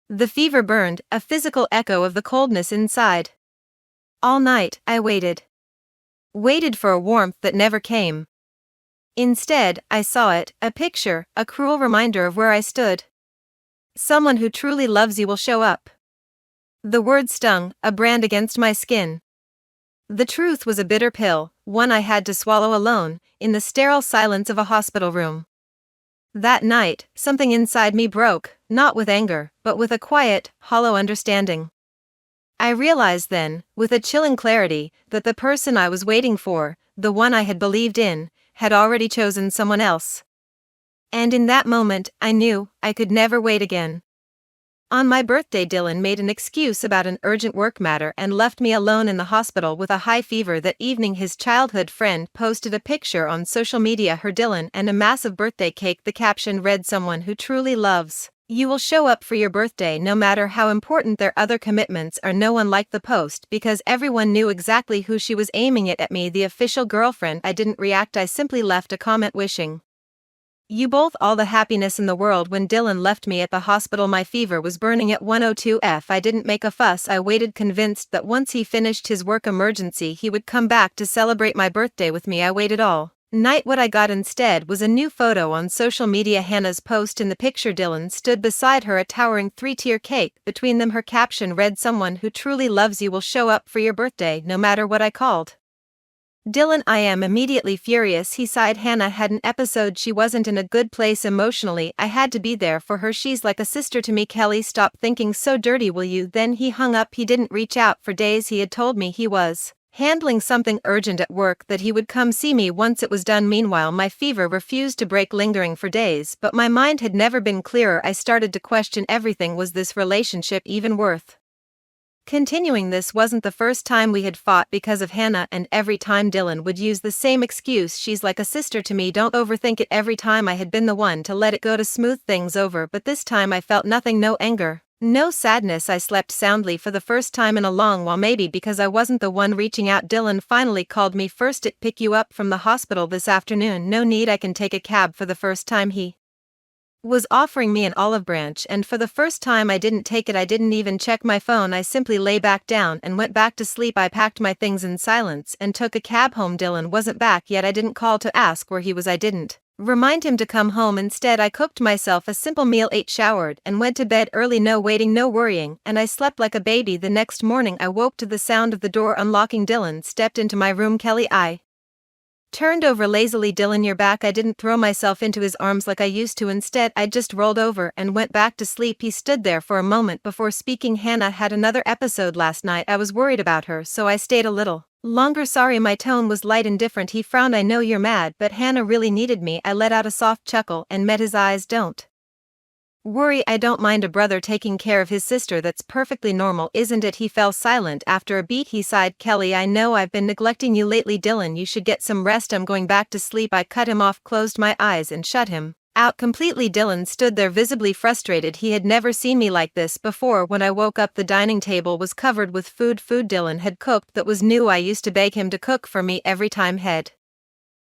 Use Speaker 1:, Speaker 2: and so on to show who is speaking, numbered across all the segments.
Speaker 1: The fever burned, a physical echo of the coldness inside. All night, I waited. Waited for a warmth that never came. Instead, I saw it, a picture, a cruel reminder of where I stood. Someone who truly loves you will show up. The word stung, a brand against my skin. The truth was a bitter pill, one I had to swallow alone, in the sterile silence of a hospital room. That night, something inside me broke, not with anger, but with a quiet, hollow understanding. I realized then, with a chilling clarity, that the person I was waiting for, the one I had believed in, had already chosen someone else. And in that moment, I knew I could never wait again. On my birthday, Dylan made an excuse about an urgent work matter and left me alone in the hospital with a high fever. That evening, his childhood friend posted a picture on social media, her Dylan and a massive birthday cake. The caption read, "Someone who truly loves you will show up for your birthday no matter how important their other commitments are." No one liked the post because everyone knew exactly who she was aiming it at me, the official girlfriend. I didn't react, I simply left a comment wishing you both all the happiness in the world. When Dylan left me at the hospital, my fever was burning at 102 F. I didn't make a fuss. I waited, convinced that once he finished his work emergency he would come back to celebrate my birthday with me. I waited all night. What I got instead was a new photo on social media. Hannah's post. In the picture, Dylan stood beside her, a towering 3-tier cake between them. Her caption read, "Someone who truly loves you will show up for your birthday no matter what." I called Dylan. I am immediately furious, he sighed. Hannah had an episode. She wasn't in a good place emotionally. I had to be there for her. She's like a sister to me. Kelly, stop thinking so dirty, will you? Then he hung up. He didn't reach out for days. He had told me he was handling something urgent at work, that he would come see me once it was done. Meanwhile, my fever refused to break, lingering for days, but my mind had never been clearer. I started to question everything. Was this relationship even worth continuing? This wasn't the first time we had fought because of Hannah, and every time Dylan would use the same excuse, "She's like a sister to me, don't overthink it." Every time I had been the one to let it go, to smooth things over, but this time I felt nothing. No anger, no sadness. I slept soundly for the first time in a long while, maybe because I wasn't the one reaching out. Dylan finally called me. "First it pick you up from the hospital this afternoon." "No need, I can take a cab." For the first time he was offering me an olive branch, and for the first time I didn't take it. I didn't even check my phone. I simply lay back down and went back to sleep. I packed my things in silence and took a cab home. Dylan wasn't back yet. I didn't call to ask where he was. I didn't remind him to come home. Instead, I cooked myself a simple meal, ate, showered, and went to bed early. No waiting, no worrying, and I slept like a baby. The next morning I woke to the sound of the door unlocking. Dylan stepped into my room. "Kelly." I turned over lazily. "Dylan, you're back." I didn't throw myself into his arms like I used to. Instead, I just rolled over and went back to sleep. He stood there for a moment before speaking. "Hannah had another episode last night. I was worried about her, so I stayed a little longer." "Sorry." My tone was light and different. He frowned. "I know you're mad, but Hannah really needed me." I let out a soft chuckle and met his eyes. "Don't worry, I don't mind a brother taking care of his sister. That's perfectly normal, isn't it?" He fell silent. After a beat he sighed. "Kelly, I know I've been neglecting you lately. Dylan, you should get some rest." "I'm going back to sleep." I cut him off, closed my eyes and shut him out completely. Dylan stood there visibly frustrated. He had never seen me like this before. When I woke up, the dining table was covered with food Dylan had cooked that was new. I used to beg him to cook for me every time he'd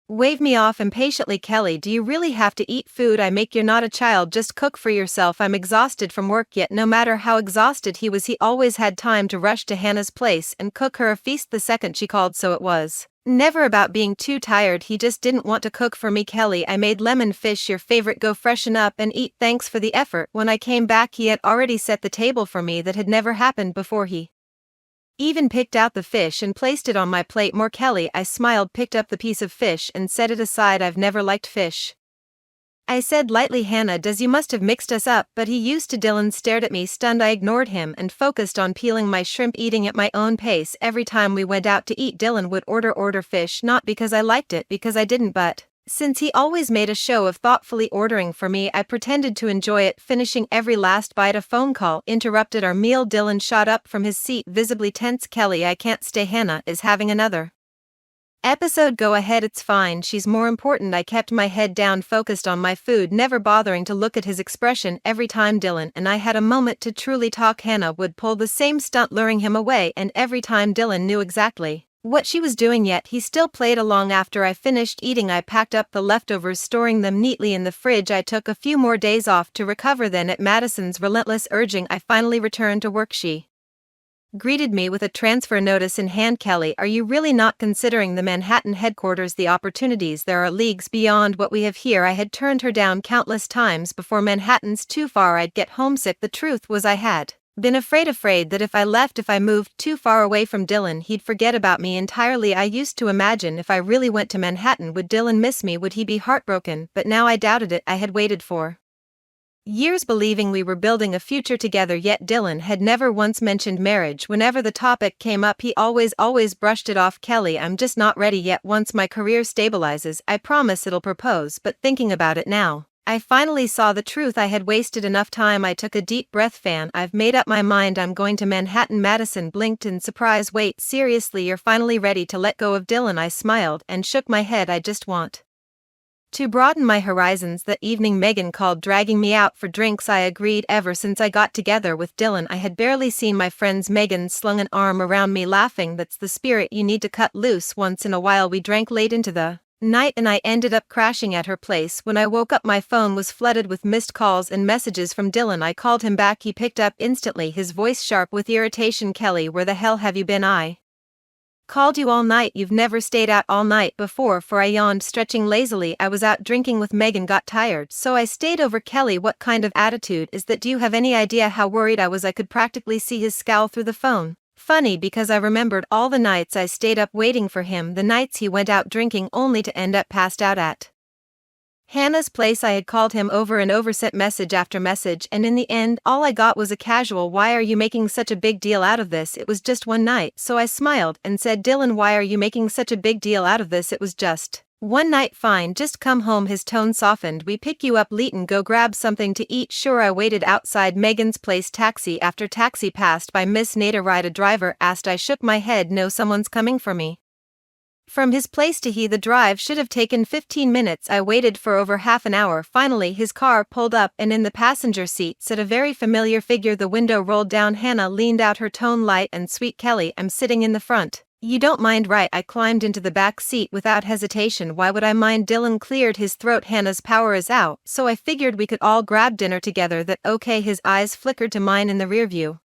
Speaker 1: wave me off impatiently. "Kelly, do you really have to eat food I make? You're not a child, just cook for yourself." "I'm exhausted from work." Yet no matter how exhausted he was, he always had time to rush to Hannah's place and cook her a feast the second she called. So it was never about being too tired, he just didn't want to cook for me. "Kelly, I made lemon fish, your favorite. Go freshen up and eat." "Thanks for the effort." When I came back he had already set the table for me. That had never happened before. He even picked out the fish and placed it on my plate. "More, Kelly." I smiled, picked up the piece of fish and set it aside. "I've never liked fish," I said lightly. "Hannah does. You must have mixed us up." But he used to. Dylan stared at me, stunned. I ignored him and focused on peeling my shrimp, eating at my own pace. Every time we went out to eat, Dylan would order fish, not because I liked it, because I didn't, but since he always made a show of thoughtfully ordering for me, I pretended to enjoy it, finishing every last bite. A phone call interrupted our meal. Dylan shot up from his seat, visibly tense. "Kelly, I can't stay. Hannah is having another episode." "Go ahead, it's fine. She's more important." I kept my head down, focused on my food, never bothering to look at his expression. Every time Dylan and I had a moment to truly talk, Hannah would pull the same stunt, luring him away, and every time Dylan knew exactly what she was doing yet. He still played along. After I finished eating, I packed up the leftovers, storing them neatly in the fridge. I took a few more days off to recover. Then, at Madison's relentless urging, I finally returned to work. She greeted me with a transfer notice in hand. Kelly, are you really not considering the Manhattan headquarters? The opportunities there are leagues beyond what we have here. I had turned her down countless times before. Manhattan's too far. I'd get homesick. The truth was, I had been afraid that if I moved too far away from Dylan, he'd forget about me entirely. I used to imagine if I really went to Manhattan, would Dylan miss me? Would he be heartbroken? But now I doubted it. I had waited for years believing we were building a future together, yet Dylan had never once mentioned marriage. Whenever the topic came up, he always brushed it off. Kelly, I'm just not ready yet. Once my career stabilizes, I promise it'll propose. But thinking about it now, I finally saw the truth. I had wasted enough time. I took a deep breath. I've made up my mind. I'm going to Manhattan. Madison blinked in surprise. Wait, seriously, you're finally ready to let go of Dylan? I smiled and shook my head. I just want to broaden my horizons. That evening, Megan called, dragging me out for drinks. I agreed. Ever since I got together with Dylan, I had barely seen my friends. Megan slung an arm around me, laughing. That's the spirit. You need to cut loose once in a while. We drank late into the night and I ended up crashing at her place. When I woke up, my phone was flooded with missed calls and messages from Dylan. I called him back. He picked up instantly, his voice sharp with irritation. Kelly, where the hell have you been? I called you all night. You've never stayed out all night before. I yawned, stretching lazily. I was out drinking with Megan, got tired, so I stayed over. Kelly, what kind of attitude is that? Do you have any idea how worried I was? I could practically see his scowl through the phone. Funny, because I remembered all the nights I stayed up waiting for him, the nights he went out drinking only to end up passed out at Hannah's place. I had called him over and over, sent message after message, and in the end, all I got was a casual, "Why are you making such a big deal out of this? It was just one night." So I smiled and said, "Dylan, why are you making such a big deal out of this? It was just one night. Fine, just come home." His tone softened. "We pick you up late and go grab something to eat." Sure. I waited outside Megan's place. Taxi after taxi passed by. "Miss Nader, ride?" a driver asked. I shook my head. "No, someone's coming for me." From his place to he. The drive should have taken 15 minutes. I waited for over half an hour. Finally, his car pulled up, and in the passenger seat sat a very familiar figure. The window rolled down. Hannah leaned out, her tone light and sweet. "Kelly, I'm sitting in the front. You don't mind, right?" I climbed into the back seat without hesitation. "Why would I mind?" Dylan cleared his throat. "Hannah's power is out, so I figured we could all grab dinner together. That okay?" His eyes flickered to mine in the rearview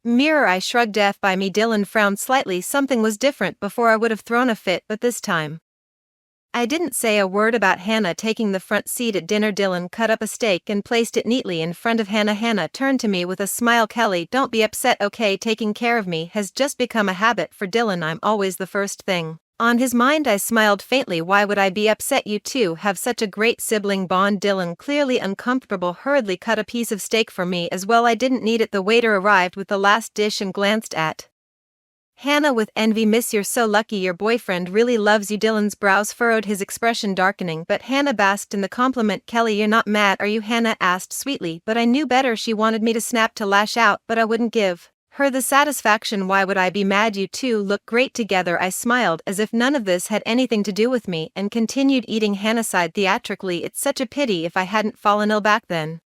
Speaker 1: mirror. I shrugged. F by me. Dylan frowned slightly. Something was different. Before I would have thrown a fit, but this time I didn't say a word about Hannah taking the front seat at dinner. Dylan cut up a steak and placed it neatly in front of Hannah. Hannah turned to me with a smile. "Kelly, don't be upset, okay? Taking care of me has just become a habit for Dylan. I'm always the first thing on his mind." I smiled faintly. "Why would I be upset? You two have such a great sibling bond." Dylan, clearly uncomfortable, hurriedly cut a piece of steak for me as well. I didn't need it. The waiter arrived with the last dish and glanced at Hannah with envy. "Miss, you're so lucky. Your boyfriend really loves you." Dylan's brows furrowed, his expression darkening, but Hannah basked in the compliment. "Kelly, you're not mad, are you?" Hannah asked sweetly, but I knew better. She wanted me to snap, to lash out, but I wouldn't give her the satisfaction. "Why would I be mad? You two look great together." I smiled as if none of this had anything to do with me and continued eating. Hannah sighed theatrically. "It's such a pity. If I hadn't fallen ill back then,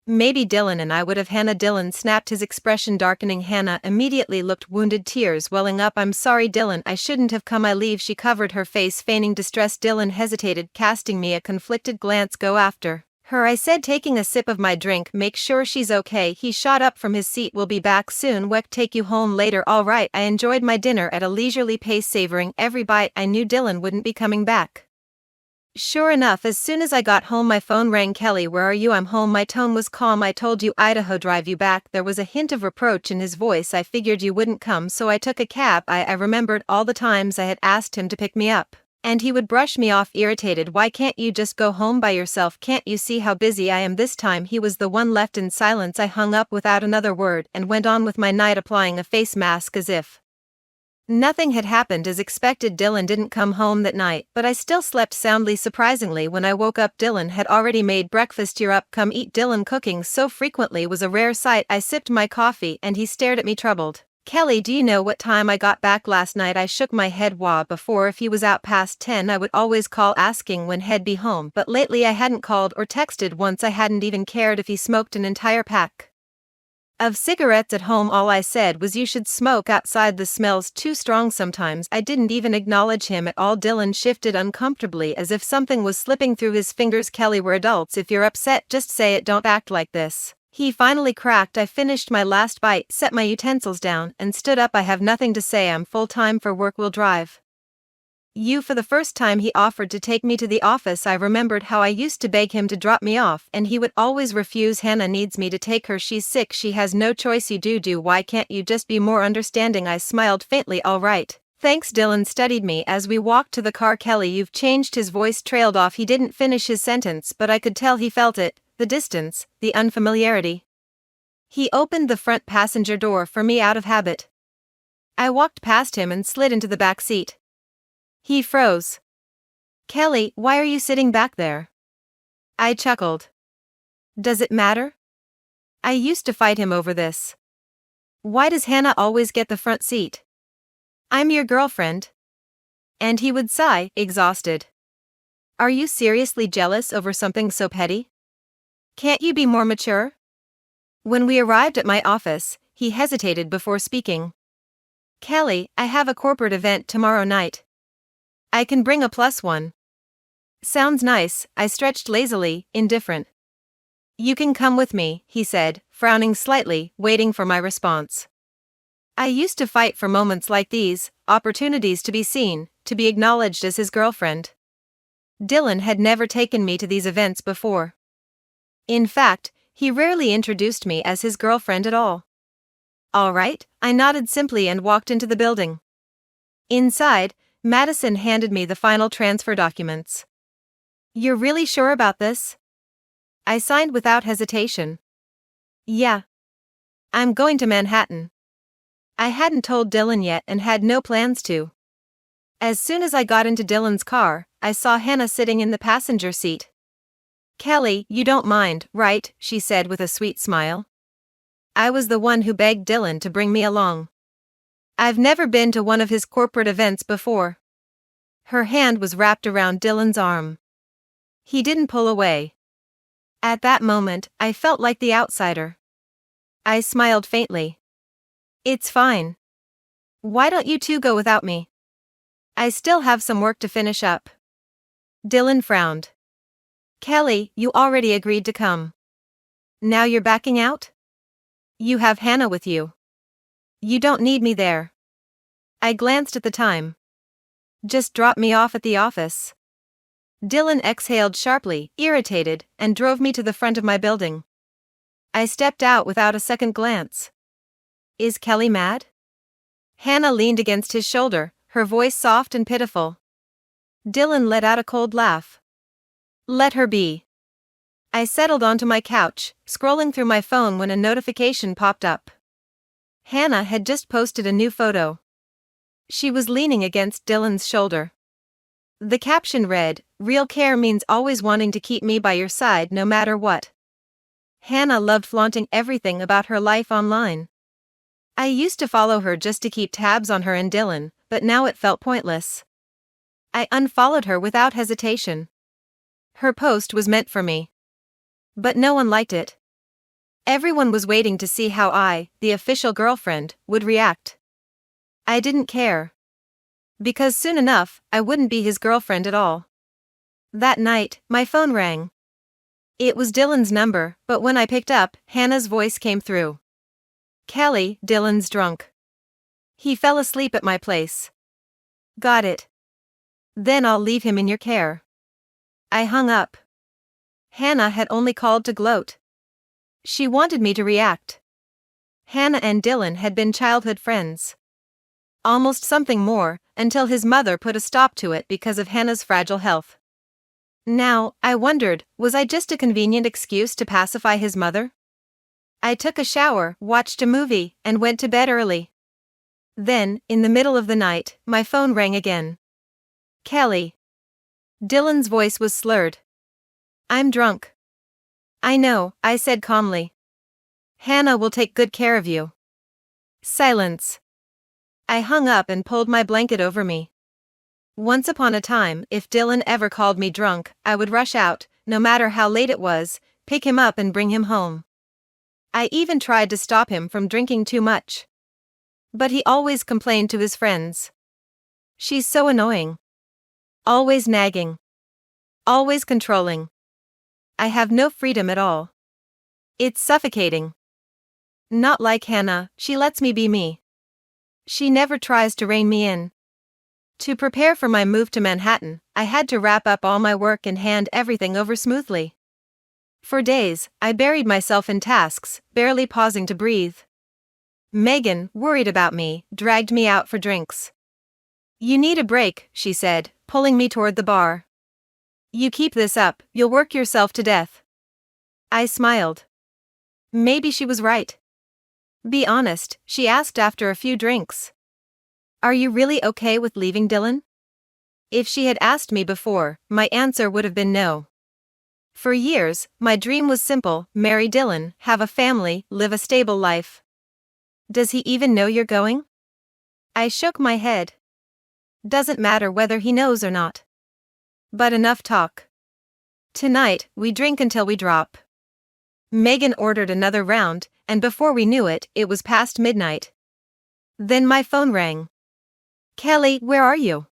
Speaker 1: maybe Dylan and I would have." Hannah. Dylan snapped, his expression darkening. Hannah immediately looked wounded, tears welling up. "I'm sorry, Dylan. I shouldn't have come. I leave." She covered her face, feigning distress. Dylan hesitated, casting me a conflicted glance. "Go after her," I said, taking a sip of my drink. "Make sure she's okay." He shot up from his seat. "We'll be back soon. Weck, take you home later." "All right." I enjoyed my dinner at a leisurely pace, savoring every bite. I knew Dylan wouldn't be coming back. Sure enough, as soon as I got home, my phone rang. "Kelly, where are you?" "I'm home." My tone was calm. "I told you Idaho drive you back." There was a hint of reproach in his voice. "I figured you wouldn't come, so I took a cab." I remembered all the times I had asked him to pick me up, and he would brush me off, irritated. "Why can't you just go home by yourself? Can't you see how busy I am?" This time he was the one left in silence. I hung up without another word and went on with my night, applying a face mask as if nothing had happened. As expected, Dylan didn't come home that night, but I still slept soundly. Surprisingly, when I woke up, Dylan had already made breakfast. "You're up, come eat." Dylan cooking so frequently was a rare sight. I sipped my coffee and he stared at me, troubled. "Kelly, do you know what time I got back last night?" I shook my head. "Wah." Before, if he was out past 10, I would always call asking when he'd be home, but lately I hadn't called or texted once. I hadn't even cared if he smoked an entire pack Of cigarettes at home, all I said was you should smoke outside, the smell's too strong sometimes. I didn't even acknowledge him at all. Dylan shifted uncomfortably as if something was slipping through his fingers. Kelly, we're adults. If you're upset, just say it, don't act like this. He finally cracked. I finished my last bite, set my utensils down, and stood up. I have nothing to say. I'm full time for work. We'll drive. You. For the first time he offered to take me to the office. I remembered how I used to beg him to drop me off and he would always refuse. Hannah needs me to take her. She's sick. She has no choice. You do. Why can't you just be more understanding? I smiled faintly. All right. Thanks. Dylan studied me as we walked to the car. Kelly, you've changed. His voice trailed off. He didn't finish his sentence, but I could tell he felt it, the distance, the unfamiliarity. He opened the front passenger door for me out of habit. I walked past him and slid into the back seat. He froze. Kelly, why are you sitting back there? I chuckled. Does it matter? I used to fight him over this. Why does Hannah always get the front seat? I'm your girlfriend. And he would sigh, exhausted. Are you seriously jealous over something so petty? Can't you be more mature? When we arrived at my office, he hesitated before speaking. Kelly, I have a corporate event tomorrow night. I can bring a +1. Sounds nice. I stretched lazily, indifferent. You can come with me, he said, frowning slightly, waiting for my response. I used to fight for moments like these, opportunities to be seen, to be acknowledged as his girlfriend. Dylan had never taken me to these events before. In fact, he rarely introduced me as his girlfriend at all. All right, I nodded simply and walked into the building. Inside, Madison handed me the final transfer documents. You're really sure about this? I signed without hesitation. Yeah. I'm going to Manhattan. I hadn't told Dylan yet and had no plans to. As soon as I got into Dylan's car, I saw Hannah sitting in the passenger seat. Kelly, you don't mind, right? She said with a sweet smile. I was the one who begged Dylan to bring me along. I've never been to one of his corporate events before. Her hand was wrapped around Dylan's arm. He didn't pull away. At that moment, I felt like the outsider. I smiled faintly. It's fine. Why don't you two go without me? I still have some work to finish up. Dylan frowned. Kelly, you already agreed to come. Now you're backing out? You have Hannah with you. You don't need me there. I glanced at the time. Just drop me off at the office. Dylan exhaled sharply, irritated, and drove me to the front of my building. I stepped out without a second glance. Is Kelly mad? Hannah leaned against his shoulder, her voice soft and pitiful. Dylan let out a cold laugh. Let her be. I settled onto my couch, scrolling through my phone when a notification popped up. Hannah had just posted a new photo. She was leaning against Dylan's shoulder. The caption read, "Real care means always wanting to keep me by your side no matter what." Hannah loved flaunting everything about her life online. I used to follow her just to keep tabs on her and Dylan, but now it felt pointless. I unfollowed her without hesitation. Her post was meant for me. But no one liked it. Everyone was waiting to see how I, the official girlfriend, would react. I didn't care. Because soon enough, I wouldn't be his girlfriend at all. That night, my phone rang. It was Dylan's number, but when I picked up, Hannah's voice came through. Kelly, Dylan's drunk. He fell asleep at my place. Got it. Then I'll leave him in your care. I hung up. Hannah had only called to gloat. She wanted me to react. Hannah and Dylan had been childhood friends. Almost something more, until his mother put a stop to it because of Hannah's fragile health. Now, I wondered, was I just a convenient excuse to pacify his mother? I took a shower, watched a movie, and went to bed early. Then, in the middle of the night, my phone rang again. Kelly. Dylan's voice was slurred. I'm drunk. I know, I said calmly. Hannah will take good care of you. Silence. I hung up and pulled my blanket over me. Once upon a time, if Dylan ever called me drunk, I would rush out, no matter how late it was, pick him up and bring him home. I even tried to stop him from drinking too much. But he always complained to his friends. She's so annoying. Always nagging. Always controlling. I have no freedom at all. It's suffocating. Not like Hannah, she lets me be me. She never tries to rein me in. To prepare for my move to Manhattan, I had to wrap up all my work and hand everything over smoothly. For days, I buried myself in tasks, barely pausing to breathe. Megan, worried about me, dragged me out for drinks. You need a break, she said, pulling me toward the bar. You keep this up, you'll work yourself to death. I smiled. Maybe she was right. Be honest, she asked after a few drinks. Are you really okay with leaving Dylan? If she had asked me before, my answer would have been no. For years, my dream was simple: marry Dylan, have a family, live a stable life. Does he even know you're going? I shook my head. Doesn't matter whether he knows or not. But enough talk. Tonight, we drink until we drop. Megan ordered another round, and before we knew it, it was past midnight. Then my phone rang. Kelly, where are you?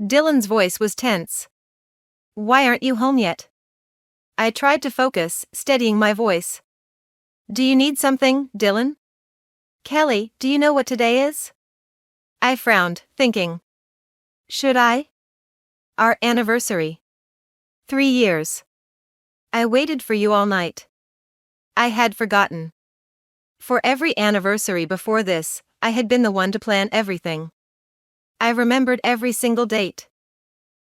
Speaker 1: Dylan's voice was tense. Why aren't you home yet? I tried to focus, steadying my voice. Do you need something, Dylan? Kelly, do you know what today is? I frowned, thinking. Should I? Our anniversary. 3 years. I waited for you all night. I had forgotten. For every anniversary before this, I had been the one to plan everything. I remembered every single date.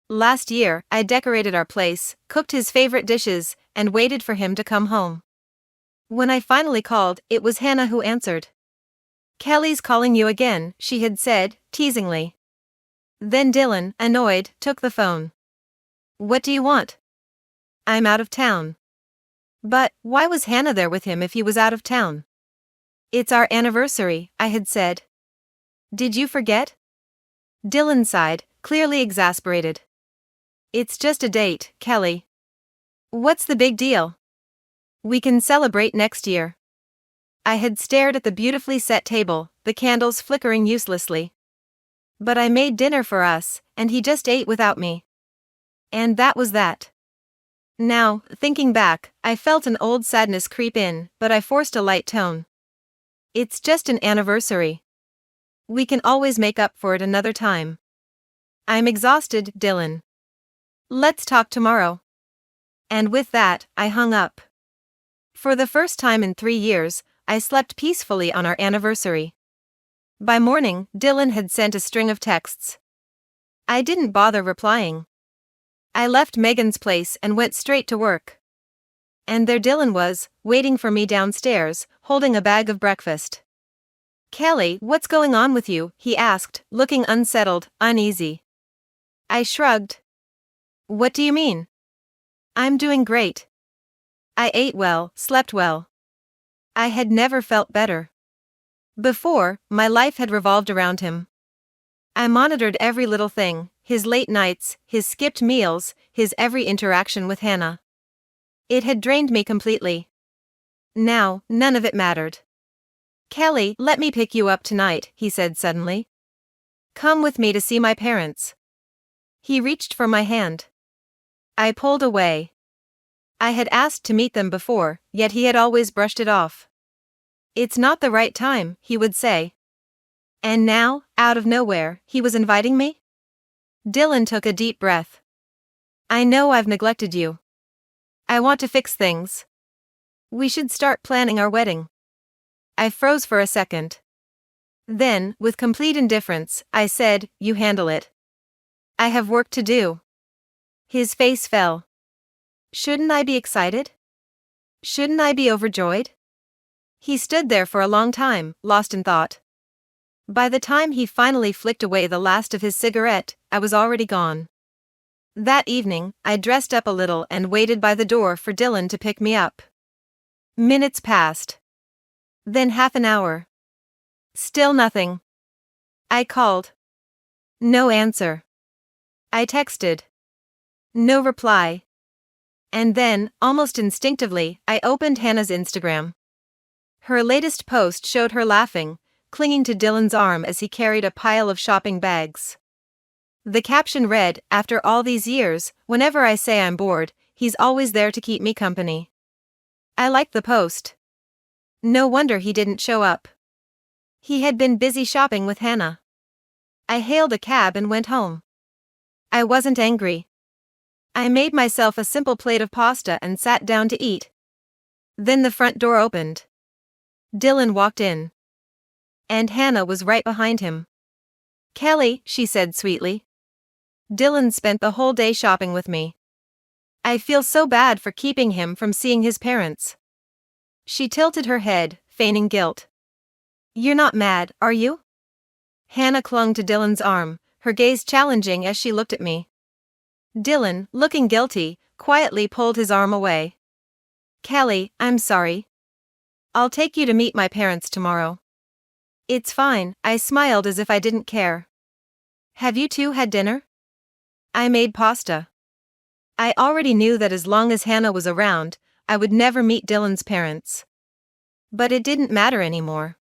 Speaker 1: Last year, I decorated our place, cooked his favorite dishes, and waited for him to come home. When I finally called, it was Hannah who answered. Kelly's calling you again, she had said, teasingly. Then Dylan, annoyed, took the phone. What do you want? I'm out of town. But, why was Hannah there with him if he was out of town? It's our anniversary, I had said. Did you forget? Dylan sighed, clearly exasperated. It's just a date, Kelly. What's the big deal? We can celebrate next year. I had stared at the beautifully set table, the candles flickering uselessly. But I made dinner for us, and he just ate without me. And that was that. Now, thinking back, I felt an old sadness creep in, but I forced a light tone. It's just an anniversary. We can always make up for it another time. I'm exhausted, Dylan. Let's talk tomorrow. And with that, I hung up. For the first time in 3 years, I slept peacefully on our anniversary. By morning, Dylan had sent a string of texts. I didn't bother replying. I left Megan's place and went straight to work. And there Dylan was, waiting for me downstairs, holding a bag of breakfast. Kelly, what's going on with you? He asked, looking unsettled, uneasy. I shrugged. What do you mean? I'm doing great. I ate well, slept well. I had never felt better. Before, my life had revolved around him. I monitored every little thing, his late nights, his skipped meals, his every interaction with Hannah. It had drained me completely. Now, none of it mattered. Kelly, let me pick you up tonight, he said suddenly. Come with me to see my parents. He reached for my hand. I pulled away. I had asked to meet them before, yet he had always brushed it off. It's not the right time, he would say. And now, out of nowhere, he was inviting me? Dylan took a deep breath. I know I've neglected you. I want to fix things. We should start planning our wedding. I froze for a second. Then, with complete indifference, I said, you handle it. I have work to do. His face fell. Shouldn't I be excited? Shouldn't I be overjoyed? He stood there for a long time, lost in thought. By the time he finally flicked away the last of his cigarette, I was already gone. That evening, I dressed up a little and waited by the door for Dylan to pick me up. Minutes passed. Then half an hour. Still nothing. I called. No answer. I texted. No reply. And then, almost instinctively, I opened Hannah's Instagram. Her latest post showed her laughing, clinging to Dylan's arm as he carried a pile of shopping bags. The caption read, "After all these years, whenever I say I'm bored, he's always there to keep me company." I liked the post. No wonder he didn't show up. He had been busy shopping with Hannah. I hailed a cab and went home. I wasn't angry. I made myself a simple plate of pasta and sat down to eat. Then the front door opened. Dylan walked in. And Hannah was right behind him. "Kelly," she said sweetly. "Dylan spent the whole day shopping with me. I feel so bad for keeping him from seeing his parents." She tilted her head, feigning guilt. "You're not mad, are you?" Hannah clung to Dylan's arm, her gaze challenging as she looked at me. Dylan, looking guilty, quietly pulled his arm away. "Kelly, I'm sorry. I'll take you to meet my parents tomorrow." "It's fine," I smiled as if I didn't care. "Have you two had dinner?" I made pasta. I already knew that as long as Hannah was around, I would never meet Dylan's parents. But it didn't matter anymore.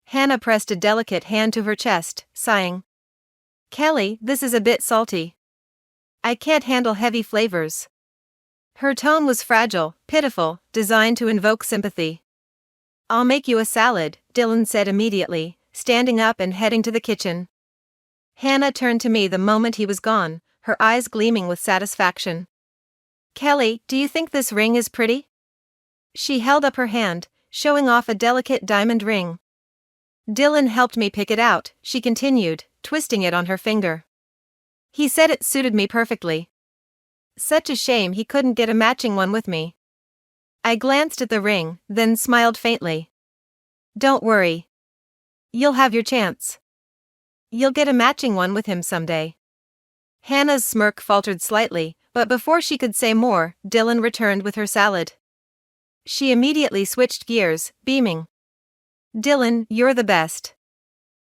Speaker 1: Hannah pressed a delicate hand to her chest, sighing. "Kelly, this is a bit salty. I can't handle heavy flavors." Her tone was fragile, pitiful, designed to invoke sympathy. "I'll make you a salad," Dylan said immediately, standing up and heading to the kitchen. Hannah turned to me the moment he was gone, her eyes gleaming with satisfaction. "Kelly, do you think this ring is pretty?" She held up her hand, showing off a delicate diamond ring. "Dylan helped me pick it out," she continued, twisting it on her finger. "He said it suited me perfectly. Such a shame he couldn't get a matching one with me." I glanced at the ring, then smiled faintly. "Don't worry. You'll have your chance. You'll get a matching one with him someday." Hannah's smirk faltered slightly, but before she could say more, Dylan returned with her salad. She immediately switched gears, beaming. "Dylan, you're the best.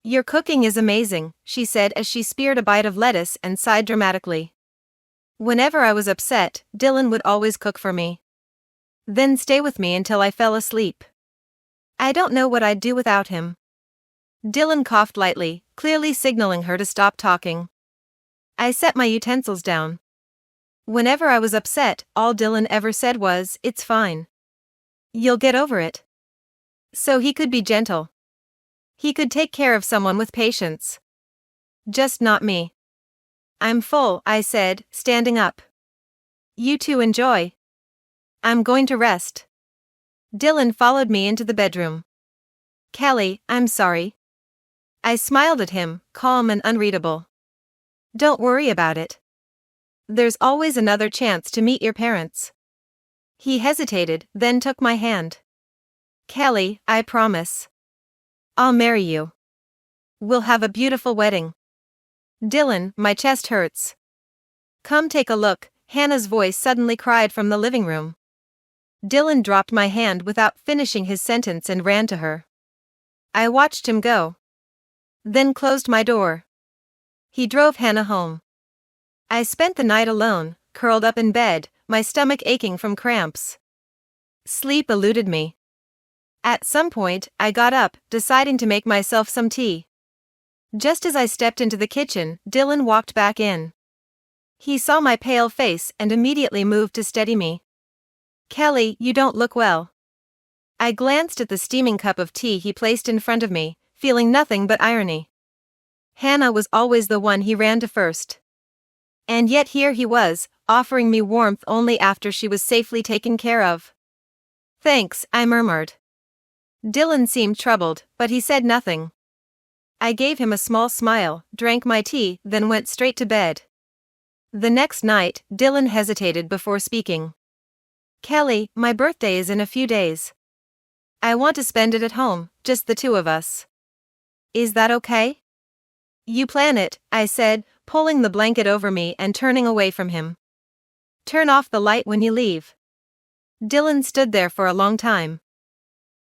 Speaker 1: Your cooking is amazing," she said as she speared a bite of lettuce and sighed dramatically. Whenever I was upset, Dylan would always cook for me. Then stay with me until I fell asleep. I don't know what I'd do without him. Dylan coughed lightly, clearly signaling her to stop talking. I set my utensils down. Whenever I was upset, all Dylan ever said was, "It's fine. You'll get over it." So he could be gentle. He could take care of someone with patience. Just not me. "I'm full," I said, standing up. "You two enjoy. I'm going to rest." Dylan followed me into the bedroom. "Kelly, I'm sorry." I smiled at him, calm and unreadable. "Don't worry about it. There's always another chance to meet your parents." He hesitated, then took my hand. "Kelly, I promise. I'll marry you. We'll have a beautiful wedding." "Dylan, my chest hurts." "Come take a look," Hannah's voice suddenly cried from the living room. Dylan dropped my hand without finishing his sentence and ran to her. I watched him go. Then closed my door. He drove Hannah home. I spent the night alone, curled up in bed, my stomach aching from cramps. Sleep eluded me. At some point, I got up, deciding to make myself some tea. Just as I stepped into the kitchen, Dylan walked back in. He saw my pale face and immediately moved to steady me. "Kelly, you don't look well." I glanced at the steaming cup of tea he placed in front of me, feeling nothing but irony. Hannah was always the one he ran to first. And yet here he was, offering me warmth only after she was safely taken care of. "Thanks," I murmured. Dylan seemed troubled, but he said nothing. I gave him a small smile, drank my tea, then went straight to bed. The next night, Dylan hesitated before speaking. "Kelly, my birthday is in a few days. I want to spend it at home, just the two of us. Is that okay?" "You plan it," I said, pulling the blanket over me and turning away from him. "Turn off the light when you leave." Dylan stood there for a long time.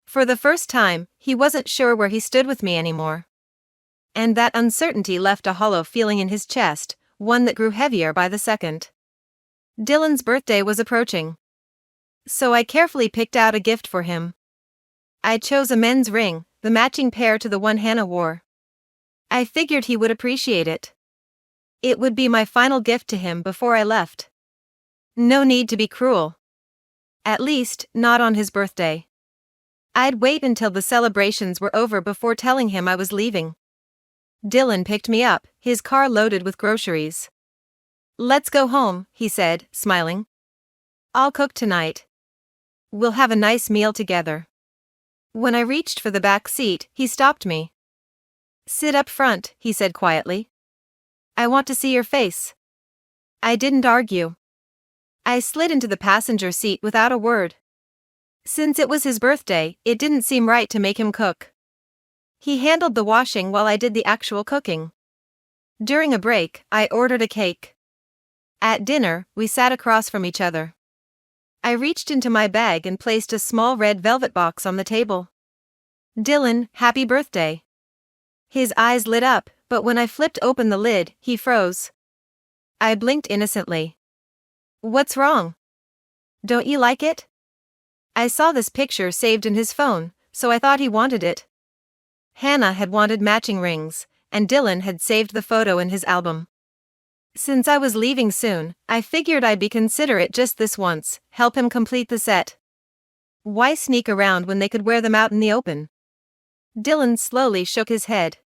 Speaker 1: For the first time, he wasn't sure where he stood with me anymore. And that uncertainty left a hollow feeling in his chest, one that grew heavier by the second. Dylan's birthday was approaching. So I carefully picked out a gift for him. I chose a men's ring, the matching pair to the one Hannah wore. I figured he would appreciate it. It would be my final gift to him before I left. No need to be cruel. At least, not on his birthday. I'd wait until the celebrations were over before telling him I was leaving. Dylan picked me up, his car loaded with groceries. "Let's go home," he said, smiling. "I'll cook tonight. We'll have a nice meal together." When I reached for the back seat, he stopped me. "Sit up front," he said quietly. "I want to see your face." I didn't argue. I slid into the passenger seat without a word. Since it was his birthday, it didn't seem right to make him cook. He handled the washing while I did the actual cooking. During a break, I ordered a cake. At dinner, we sat across from each other. I reached into my bag and placed a small red velvet box on the table. "Dylan, happy birthday." His eyes lit up, but when I flipped open the lid, he froze. I blinked innocently. "What's wrong? Don't you like it?" I saw this picture saved in his phone, so I thought he wanted it. Hannah had wanted matching rings, and Dylan had saved the photo in his album. Since I was leaving soon, I figured I'd be considerate just this once, help him complete the set. Why sneak around when they could wear them out in the open? Dylan slowly shook his head.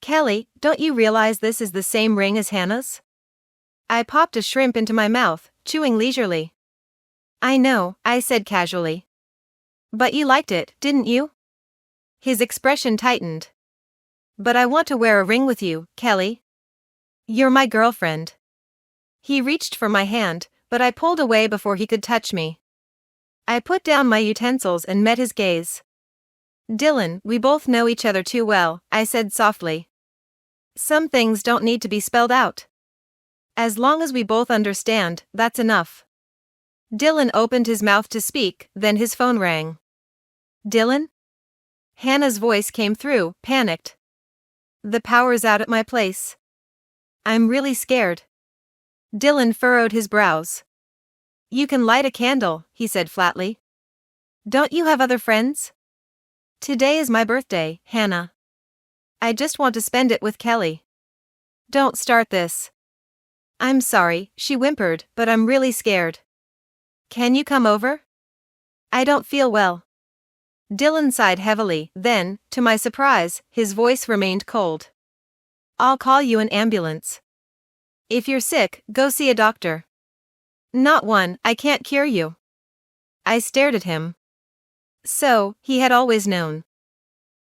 Speaker 1: "Kelly, don't you realize this is the same ring as Hannah's?" I popped a shrimp into my mouth, chewing leisurely. "I know," I said casually. "But you liked it, didn't you?" His expression tightened. "But I want to wear a ring with you, Kelly. You're my girlfriend." He reached for my hand, but I pulled away before he could touch me. I put down my utensils and met his gaze. "Dylan, we both know each other too well," I said softly. "Some things don't need to be spelled out. As long as we both understand, that's enough." Dylan opened his mouth to speak, then his phone rang. "Dylan?" Hannah's voice came through, panicked. "The power's out at my place. I'm really scared." Dylan furrowed his brows. "You can light a candle," he said flatly. "Don't you have other friends?" "Today is my birthday, Hannah. I just want to spend it with Kelly." "Don't start this." "I'm sorry," she whimpered, "but I'm really scared." "Can you come over?" "I don't feel well." Dylan sighed heavily, then, to my surprise, his voice remained cold. "I'll call you an ambulance. If you're sick, go see a doctor." "Not one, I can't cure you." I stared at him. So, he had always known.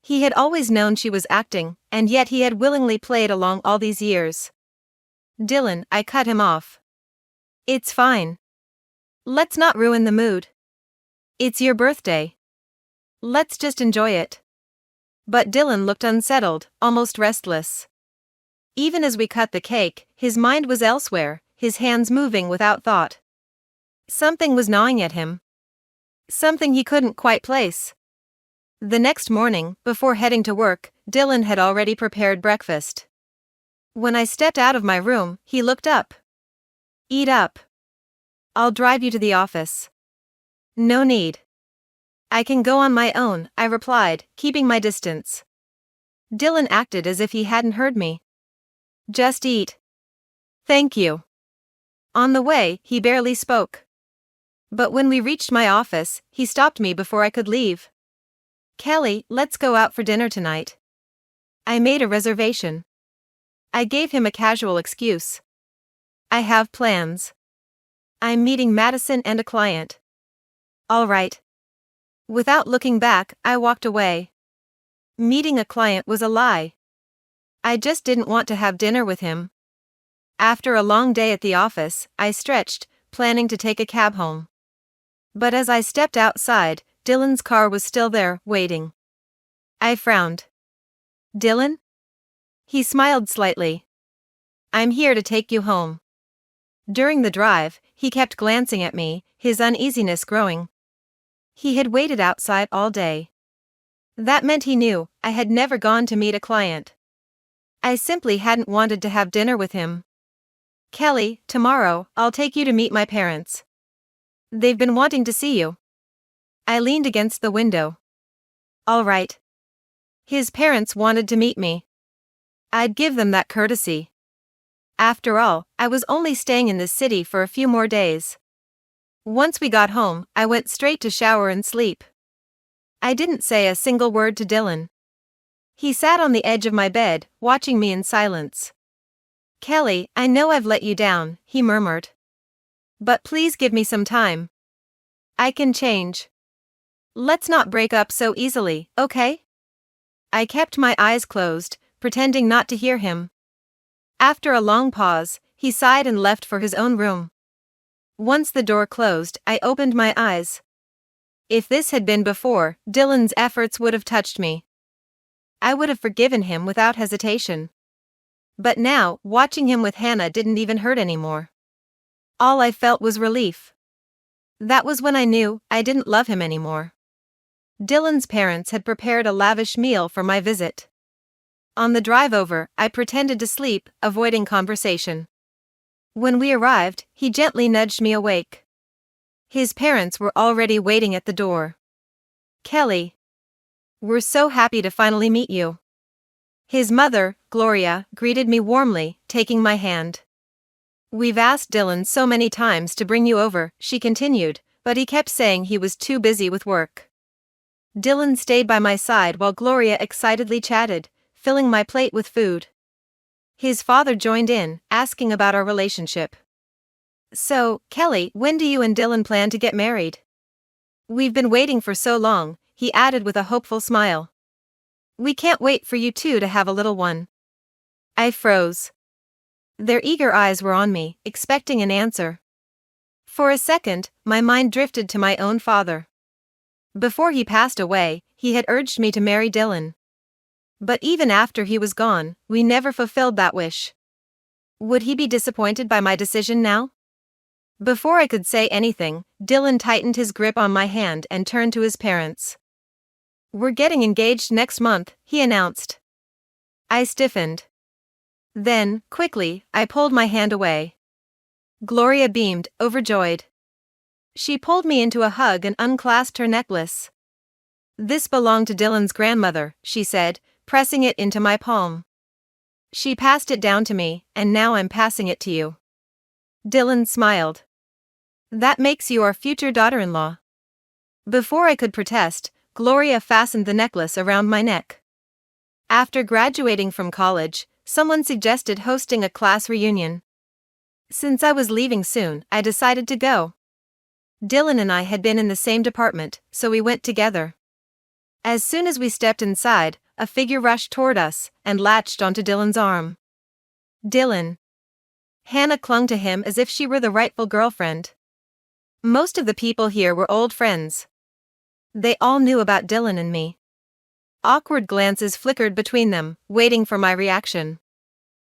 Speaker 1: He had always known she was acting, and yet he had willingly played along all these years. "Dylan," I cut him off. "It's fine. Let's not ruin the mood. It's your birthday. Let's just enjoy it." But Dylan looked unsettled, almost restless. Even as we cut the cake, his mind was elsewhere, his hands moving without thought. Something was gnawing at him. Something he couldn't quite place. The next morning, before heading to work, Dylan had already prepared breakfast. When I stepped out of my room, he looked up. "Eat up. I'll drive you to the office." "No need. I can go on my own," I replied, keeping my distance. Dylan acted as if he hadn't heard me. "Just eat." "Thank you." On the way, he barely spoke. But when we reached my office, he stopped me before I could leave. "Kelly, let's go out for dinner tonight. I made a reservation." I gave him a casual excuse. "I have plans. I'm meeting Madison and a client." "All right." Without looking back, I walked away. Meeting a client was a lie. I just didn't want to have dinner with him. After a long day at the office, I stretched, planning to take a cab home. But as I stepped outside, Dylan's car was still there, waiting. I frowned. "Dylan?" He smiled slightly. "I'm here to take you home." During the drive, he kept glancing at me, his uneasiness growing. He had waited outside all day. That meant he knew I had never gone to meet a client. I simply hadn't wanted to have dinner with him. "Kelly, tomorrow, I'll take you to meet my parents. They've been wanting to see you." I leaned against the window. All right. His parents wanted to meet me. I'd give them that courtesy. After all, I was only staying in this city for a few more days. Once we got home, I went straight to shower and sleep. I didn't say a single word to Dylan. He sat on the edge of my bed, watching me in silence. Kelly, I know I've let you down, he murmured. But please give me some time. I can change. Let's not break up so easily, okay? I kept my eyes closed, pretending not to hear him. After a long pause, he sighed and left for his own room. Once the door closed, I opened my eyes. If this had been before, Dylan's efforts would have touched me. I would have forgiven him without hesitation. But now, watching him with Hannah didn't even hurt anymore. All I felt was relief. That was when I knew I didn't love him anymore. Dylan's parents had prepared a lavish meal for my visit. On the drive over, I pretended to sleep, avoiding conversation. When we arrived, he gently nudged me awake. His parents were already waiting at the door. Kelly. We're so happy to finally meet you. His mother, Gloria, greeted me warmly, taking my hand. We've asked Dylan so many times to bring you over, she continued, but he kept saying he was too busy with work. Dylan stayed by my side while Gloria excitedly chatted, filling my plate with food. His father joined in, asking about our relationship. So, Kelly, when do you and Dylan plan to get married? We've been waiting for so long, he added with a hopeful smile. We can't wait for you two to have a little one. I froze. Their eager eyes were on me, expecting an answer. For a second, my mind drifted to my own father. Before he passed away, he had urged me to marry Dylan. But even after he was gone, we never fulfilled that wish. Would he be disappointed by my decision now? Before I could say anything, Dylan tightened his grip on my hand and turned to his parents. We're getting engaged next month, he announced. I stiffened. Then, quickly, I pulled my hand away. Gloria beamed, overjoyed. She pulled me into a hug and unclasped her necklace. This belonged to Dylan's grandmother, she said, pressing it into my palm. She passed it down to me, and now I'm passing it to you. Dylan smiled. That makes you our future daughter-in-law. Before I could protest, Gloria fastened the necklace around my neck. After graduating from college, someone suggested hosting a class reunion. Since I was leaving soon, I decided to go. Dylan and I had been in the same department, so we went together. As soon as we stepped inside, a figure rushed toward us and latched onto Dylan's arm. Dylan. Hannah clung to him as if she were the rightful girlfriend. Most of the people here were old friends. They all knew about Dylan and me. Awkward glances flickered between them, waiting for my reaction.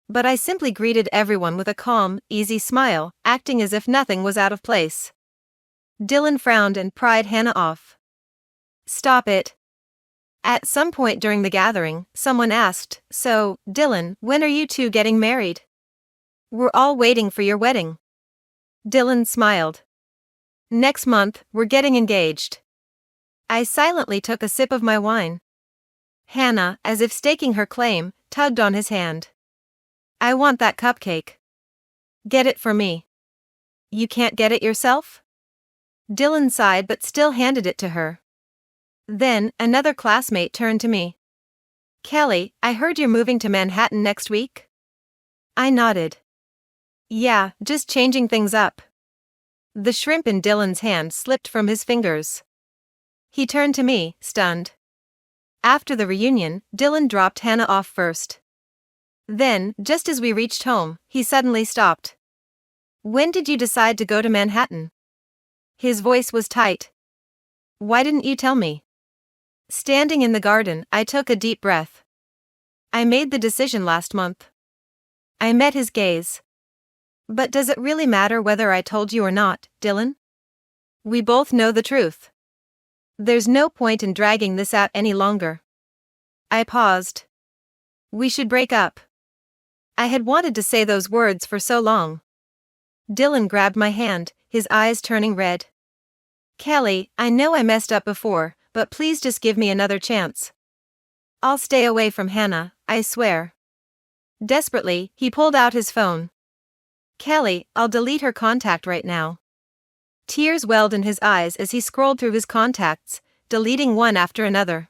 Speaker 1: But I simply greeted everyone with a calm, easy smile, acting as if nothing was out of place. Dylan frowned and pried Hannah off. Stop it. At some point during the gathering, someone asked, So, Dylan, when are you two getting married? We're all waiting for your wedding. Dylan smiled. Next month, we're getting engaged. I silently took a sip of my wine. Hannah, as if staking her claim, tugged on his hand. I want that cupcake. Get it for me. You can't get it yourself? Dylan sighed but still handed it to her. Then, another classmate turned to me. Kelly, I heard you're moving to Manhattan next week? I nodded. Yeah, just changing things up. The shrimp in Dylan's hand slipped from his fingers. He turned to me, stunned. After the reunion, Dylan dropped Hannah off first. Then, just as we reached home, he suddenly stopped. When did you decide to go to Manhattan? His voice was tight. Why didn't you tell me? Standing in the garden, I took a deep breath. I made the decision last month. I met his gaze. But does it really matter whether I told you or not, Dylan? We both know the truth. There's no point in dragging this out any longer. I paused. We should break up. I had wanted to say those words for so long. Dylan grabbed my hand, his eyes turning red. Kelly, I know I messed up before, but please just give me another chance. I'll stay away from Hannah, I swear. Desperately, he pulled out his phone. Kelly, I'll delete her contact right now. Tears welled in his eyes as he scrolled through his contacts, deleting one after another.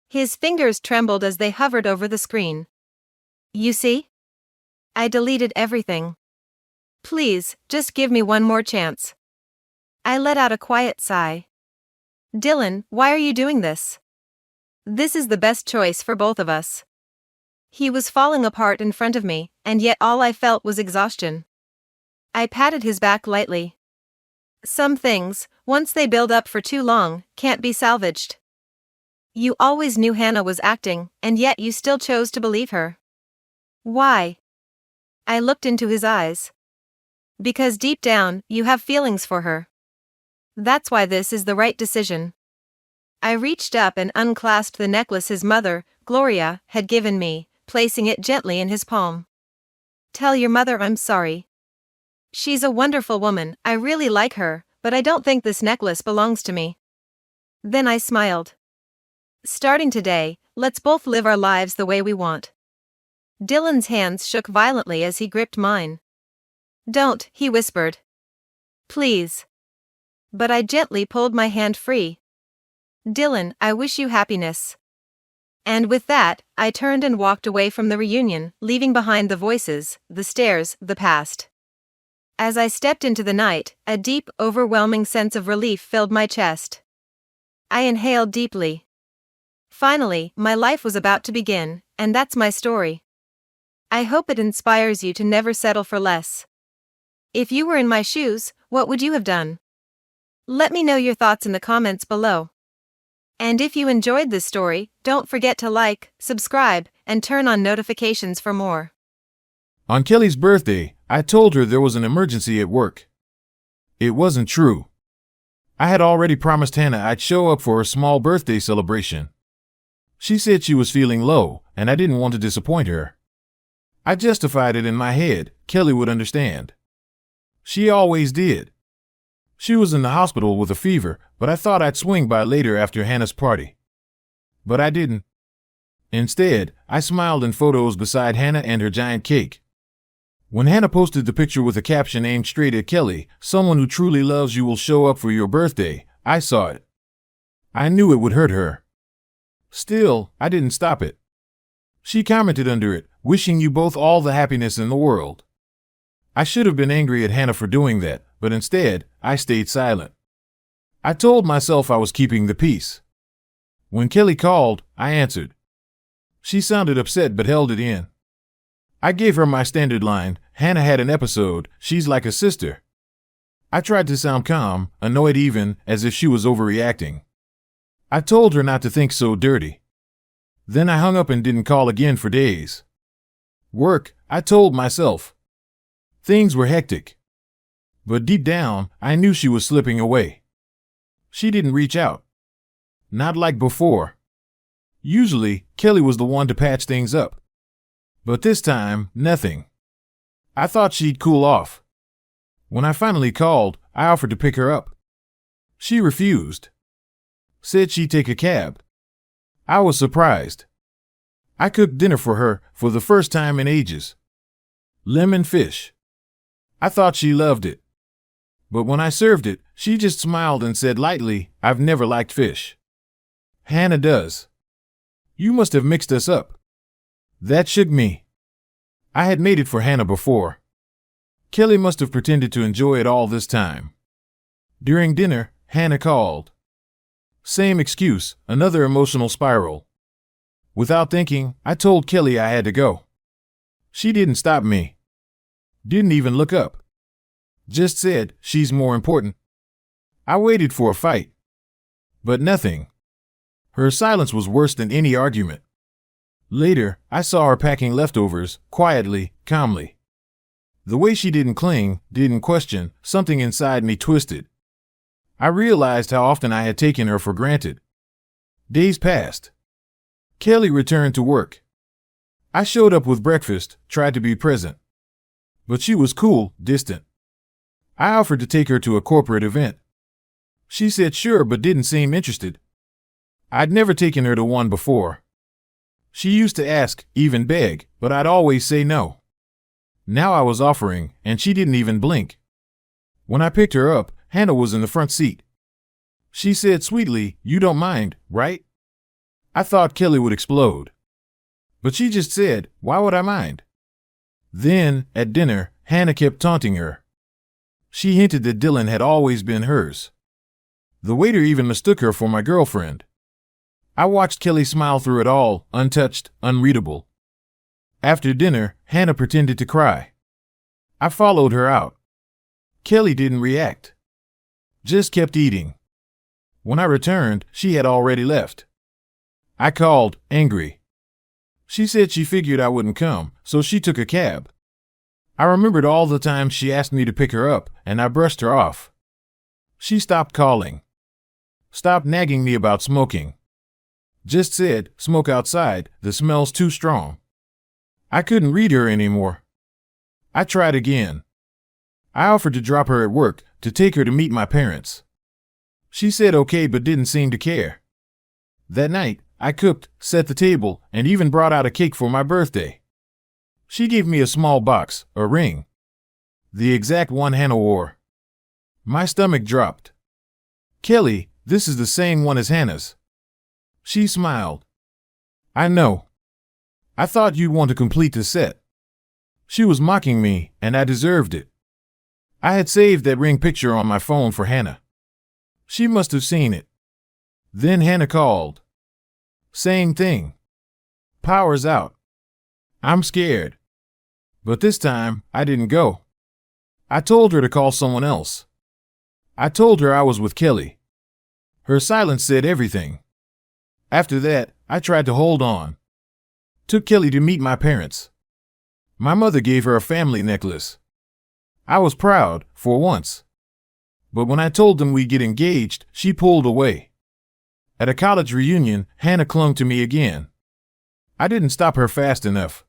Speaker 1: His fingers trembled as they hovered over the screen. You see? I deleted everything. Please, just give me one more chance. I let out a quiet sigh. Dylan, why are you doing this? This is the best choice for both of us. He was falling apart in front of me, and yet all I felt was exhaustion. I patted his back lightly. Some things, once they build up for too long, can't be salvaged. You always knew Hannah was acting, and yet you still chose to believe her. Why? I looked into his eyes. Because deep down, you have feelings for her. That's why this is the right decision. I reached up and unclasped the necklace his mother, Gloria, had given me, placing it gently in his palm. Tell your mother I'm sorry. She's a wonderful woman, I really like her, but I don't think this necklace belongs to me. Then I smiled. Starting today, let's both live our lives the way we want. Dylan's hands shook violently as he gripped mine. Don't, he whispered. Please. But I gently pulled my hand free. Dylan, I wish you happiness. And with that, I turned and walked away from the reunion, leaving behind the voices, the stares, the past. As I stepped into the night, a deep, overwhelming sense of relief filled my chest. I inhaled deeply. Finally, my life was about to begin, and that's my story. I hope it inspires you to never settle for less. If you were in my shoes, what would you have done? Let me know your thoughts in the comments below. And if you enjoyed this story, don't forget to like, subscribe, and turn on notifications for more.
Speaker 2: On Kelly's birthday, I told her there was an emergency at work. It wasn't true. I had already promised Hannah I'd show up for her small birthday celebration. She said she was feeling low, and I didn't want to disappoint her. I justified it in my head, Kelly would understand. She always did. She was in the hospital with a fever, but I thought I'd swing by later after Hannah's party. But I didn't. Instead, I smiled in photos beside Hannah and her giant cake. When Hannah posted the picture with a caption aimed straight at Kelly, "Someone who truly loves you will show up for your birthday," I saw it. I knew it would hurt her. Still, I didn't stop it. She commented under it, "Wishing you both all the happiness in the world." I should have been angry at Hannah for doing that, but instead, I stayed silent. I told myself I was keeping the peace. When Kelly called, I answered. She sounded upset but held it in. I gave her my standard line, "Hannah had an episode, she's like a sister." I tried to sound calm, annoyed even, as if she was overreacting. I told her not to think so dirty. Then I hung up and didn't call again for days. Work, I told myself. Things were hectic. But deep down, I knew she was slipping away. She didn't reach out. Not like before. Usually, Kelly was the one to patch things up. But this time, nothing. I thought she'd cool off. When I finally called, I offered to pick her up. She refused. Said she'd take a cab. I was surprised. I cooked dinner for her for the first time in ages. Lemon fish. I thought she loved it. But when I served it, she just smiled and said lightly, "I've never liked fish." Hannah does. You must have mixed us up. That shook me. I had made it for Hannah before. Kelly must have pretended to enjoy it all this time. During dinner, Hannah called. Same excuse, another emotional spiral. Without thinking, I told Kelly I had to go. She didn't stop me. Didn't even look up. Just said, "She's more important." I waited for a fight. But nothing. Her silence was worse than any argument. Later, I saw her packing leftovers, quietly, calmly. The way she didn't cling, didn't question, something inside me twisted. I realized how often I had taken her for granted. Days passed. Kelly returned to work. I showed up with breakfast, tried to be present. But she was cool, distant. I offered to take her to a corporate event. She said sure but didn't seem interested. I'd never taken her to one before. She used to ask, even beg, but I'd always say no. Now I was offering, and she didn't even blink. When I picked her up, Hannah was in the front seat. She said sweetly, "You don't mind, right?" I thought Kelly would explode. But she just said, "Why would I mind?" Then, at dinner, Hannah kept taunting her. She hinted that Dylan had always been hers. The waiter even mistook her for my girlfriend. I watched Kelly smile through it all, untouched, unreadable. After dinner, Hannah pretended to cry. I followed her out. Kelly didn't react. Just kept eating. When I returned, she had already left. I called, angry. She said she figured I wouldn't come, so she took a cab. I remembered all the times she asked me to pick her up, and I brushed her off. She stopped calling. Stopped nagging me about smoking. Just said, "Smoke outside, the smell's too strong." I couldn't read her anymore. I tried again. I offered to drop her at work, to take her to meet my parents. She said okay but didn't seem to care. That night, I cooked, set the table, and even brought out a cake for my birthday. She gave me a small box, a ring. The exact one Hannah wore. My stomach dropped. "Kelly, this is the same one as Hannah's." She smiled. "I know. I thought you'd want to complete the set." She was mocking me, and I deserved it. I had saved that ring picture on my phone for Hannah. She must have seen it. Then Hannah called. Same thing. Power's out. I'm scared. But this time, I didn't go. I told her to call someone else. I told her I was with Kelly. Her silence said everything. After that, I tried to hold on. Took Kelly to meet my parents. My mother gave her a family necklace. I was proud, for once. But when I told them we'd get engaged, she pulled away. At a college reunion, Hannah clung to me again. I didn't stop her fast enough.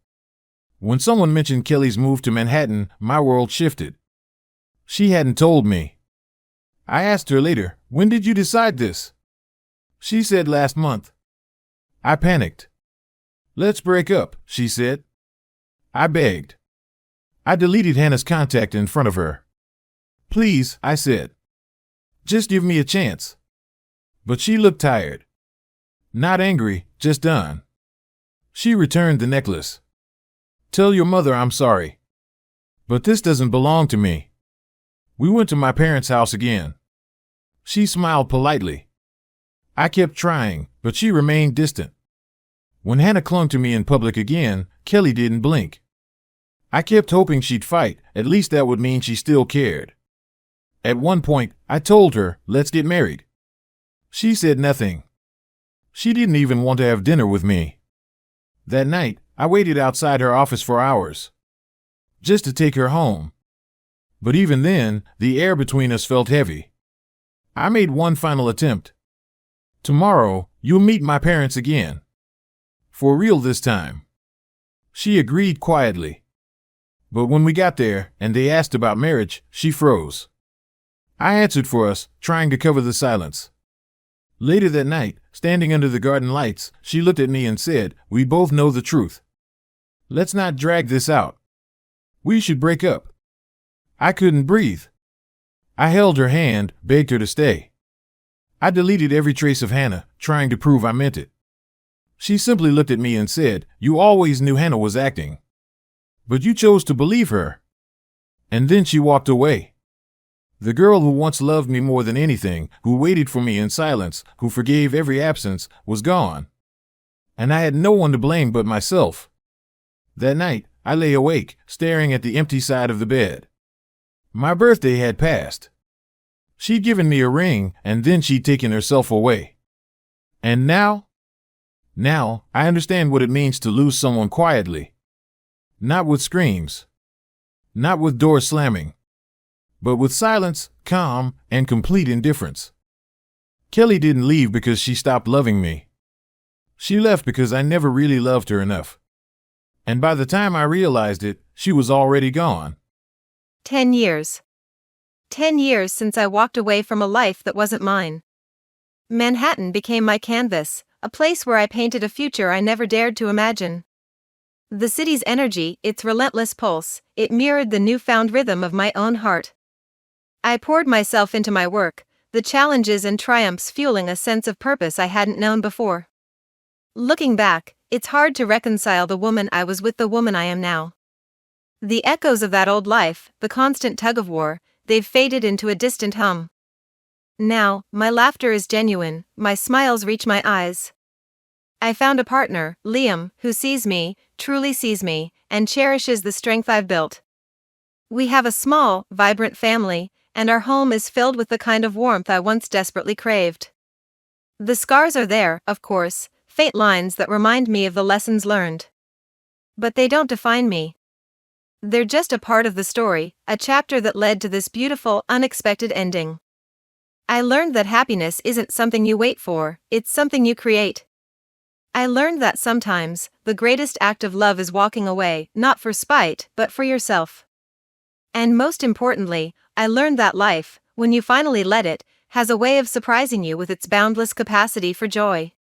Speaker 2: When someone mentioned Kelly's move to Manhattan, my world shifted. She hadn't told me. I asked her later, "When did you decide this?" She said last month. I panicked. "Let's break up," she said. I begged. I deleted Hannah's contact in front of her. "Please," I said. "Just give me a chance." But she looked tired. Not angry, just done. She returned the necklace. "Tell your mother I'm sorry. But this doesn't belong to me." We went to my parents' house again. She smiled politely. I kept trying, but she remained distant. When Hannah clung to me in public again, Kelly didn't blink. I kept hoping she'd fight, at least that would mean she still cared. At one point, I told her, "Let's get married." She said nothing. She didn't even want to have dinner with me. That night, I waited outside her office for hours. Just to take her home. But even then, the air between us felt heavy. I made one final attempt. "Tomorrow, you'll meet my parents again. For real this time." She agreed quietly. But when we got there, and they asked about marriage, she froze. I answered for us, trying to cover the silence. Later that night, standing under the garden lights, she looked at me and said, "We both know the truth. Let's not drag this out. We should break up." I couldn't breathe. I held her hand, begged her to stay. I deleted every trace of Hannah, trying to prove I meant it. She simply looked at me and said, "You always knew Hannah was acting. But you chose to believe her." And then she walked away. The girl who once loved me more than anything, who waited for me in silence, who forgave every absence, was gone. And I had no one to blame but myself. That night, I lay awake, staring at the empty side of the bed. My birthday had passed. She'd given me a ring, and then she'd taken herself away. And now? Now, I understand what it means to lose someone quietly. Not with screams. Not with doors slamming. But with silence, calm, and complete indifference. Kelly didn't leave because she stopped loving me. She left because I never really loved her enough. And by the time I realized it, she was already gone.
Speaker 1: 10 years. 10 years since I walked away from a life that wasn't mine. Manhattan became my canvas, a place where I painted a future I never dared to imagine. The city's energy, its relentless pulse, it mirrored the newfound rhythm of my own heart. I poured myself into my work, the challenges and triumphs fueling a sense of purpose I hadn't known before. Looking back, it's hard to reconcile the woman I was with the woman I am now. The echoes of that old life, the constant tug-of-war, they've faded into a distant hum. Now, my laughter is genuine, my smiles reach my eyes. I found a partner, Liam, who sees me, truly sees me, and cherishes the strength I've built. We have a small, vibrant family, and our home is filled with the kind of warmth I once desperately craved. The scars are there, of course, faint lines that remind me of the lessons learned. But they don't define me. They're just a part of the story, a chapter that led to this beautiful, unexpected ending. I learned that happiness isn't something you wait for, it's something you create. I learned that sometimes, the greatest act of love is walking away, not for spite, but for yourself. And most importantly, I learned that life, when you finally let it, has a way of surprising you with its boundless capacity for joy.